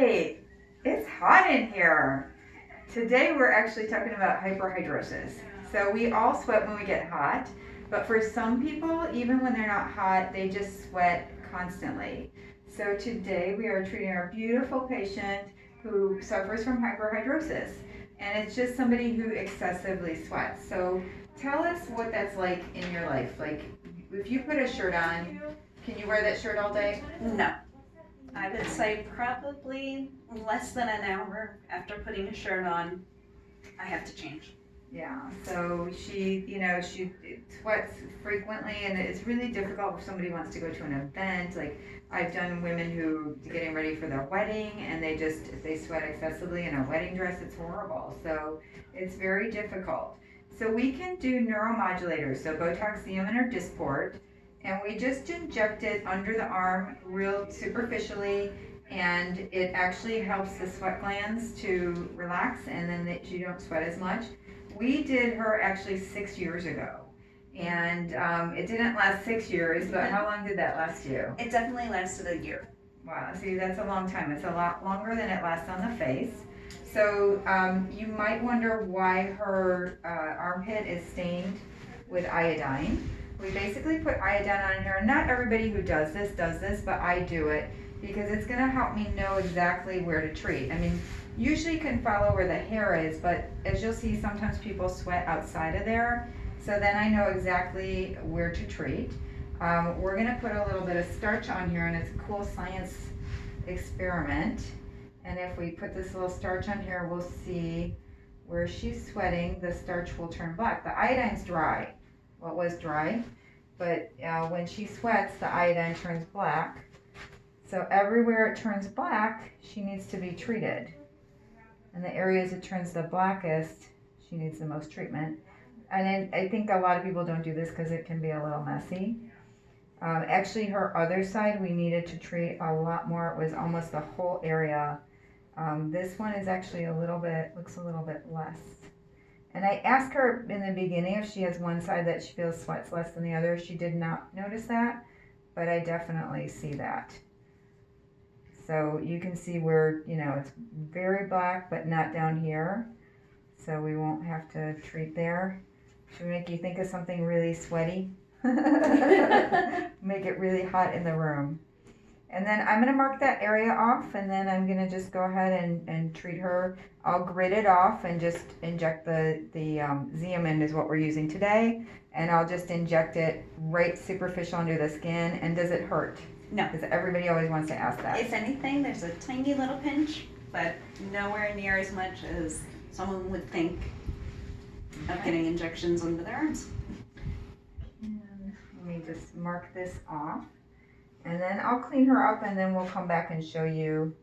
right, it's hot in here. Today we're actually talking about hyperhidrosis. So we all sweat when we get hot, but for some people, even when they're not hot, they just sweat constantly. So today we are treating our beautiful patient who suffers from hyperhidrosis. And it's just somebody who excessively sweats. So tell us what that's like in your life. Like if you put a shirt on, can you wear that shirt all day? No. I would say probably less than an hour after putting a shirt on, I have to change. Yeah, so she sweats frequently, and it's really difficult if somebody wants to go to an event. Like I've done women who getting ready for their wedding, and they sweat excessively in a wedding dress. It's horrible. So it's very difficult. So we can do neuromodulators, so Botox, Xeomin, or Dysport, and we just inject it under the arm real superficially, and it actually helps the sweat glands to relax, and then that you don't sweat as much. We did her actually 6 years ago, and it didn't last 6 years, but how long did that last you? It definitely lasted a year. Wow, see, that's a long time. It's a lot longer than it lasts on the face. So you might wonder why her armpit is stained with iodine. We basically put iodine on here, and not everybody who does this, but I do it because it's going to help me know exactly where to treat. I mean, usually you can follow where the hair is, but as you'll see, sometimes people sweat outside of there. So then I know exactly where to treat. We're going to put a little bit of starch on here, and it's a cool science experiment. And if we put this little starch on here, we'll see where she's sweating, the starch will turn black. The iodine's dry. Well, it was dry, but when she sweats, the iodine turns black. So everywhere it turns black, she needs to be treated. And the areas it turns the blackest, she needs the most treatment. And then I think a lot of people don't do this because it can be a little messy. Actually, her other side, we needed to treat a lot more. It was almost the whole area. This one is actually looks a little bit less. And I asked her in the beginning if she has one side that she feels sweats less than the other. She did not notice that, but I definitely see that. So you can see where, it's very black, but not down here. So we won't have to treat there. Should we make you think of something really sweaty? Make it really hot in the room. And then I'm going to mark that area off, and then I'm going to just go ahead and treat her. I'll grit it off and just inject the Xeomin is what we're using today. And I'll just inject it right superficial under the skin. And does it hurt? No. Because everybody always wants to ask that. If anything, there's a tiny little pinch, but nowhere near as much as someone would think of getting injections under their arms. And let me just mark this off. And then I'll clean her up, and then we'll come back and show you.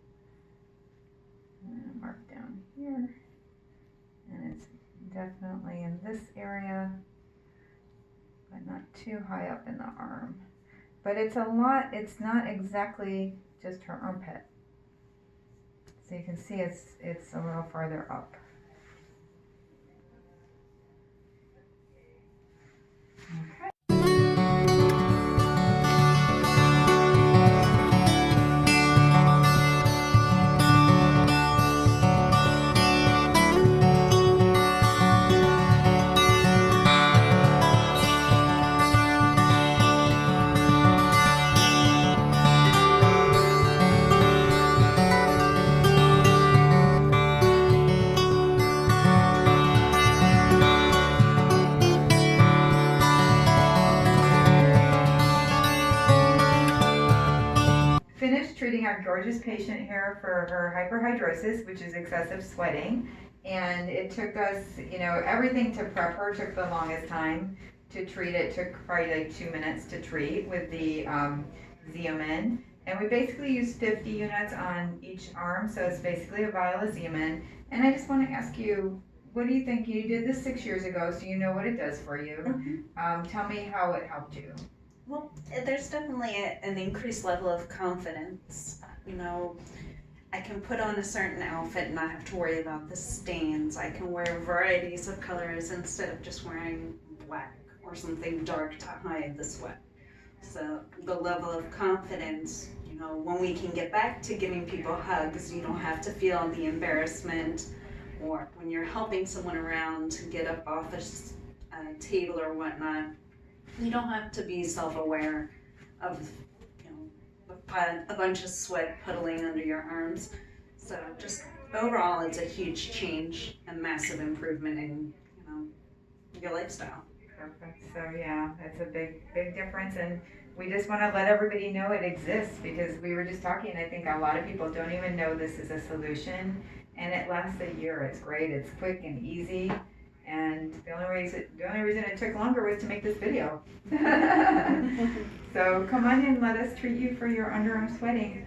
Mark down here. And it's definitely in this area, but not too high up in the arm. But it's it's not exactly just her armpit. So you can see it's a little farther up. Okay. Finished treating our gorgeous patient here for her hyperhidrosis, which is excessive sweating. And it took us, everything to prep her took the longest time to treat. It took probably like 2 minutes to treat with the Xeomin. And we basically used 50 units on each arm, so it's basically a vial of Xeomin. And I just want to ask you, what do you think? You did this 6 years ago, so you know what it does for you. Mm-hmm. Tell me how it helped you. Well, there's definitely an increased level of confidence. I can put on a certain outfit and not have to worry about the stains. I can wear varieties of colors instead of just wearing black or something dark to hide the sweat. So the level of confidence, when we can get back to giving people hugs, you don't have to feel the embarrassment, or when you're helping someone around to get up off a table or whatnot, you don't have to be self-aware of, a bunch of sweat puddling under your arms. So just overall, it's a huge change, a massive improvement in, your lifestyle. Perfect. So yeah, it's a big difference, and we just want to let everybody know it exists, because we were just talking, I think a lot of people don't even know this is a solution, and it lasts a year. It's great. It's quick and easy, and the only reason it took longer was to make this video. So come on in, let us treat you for your underarm sweating.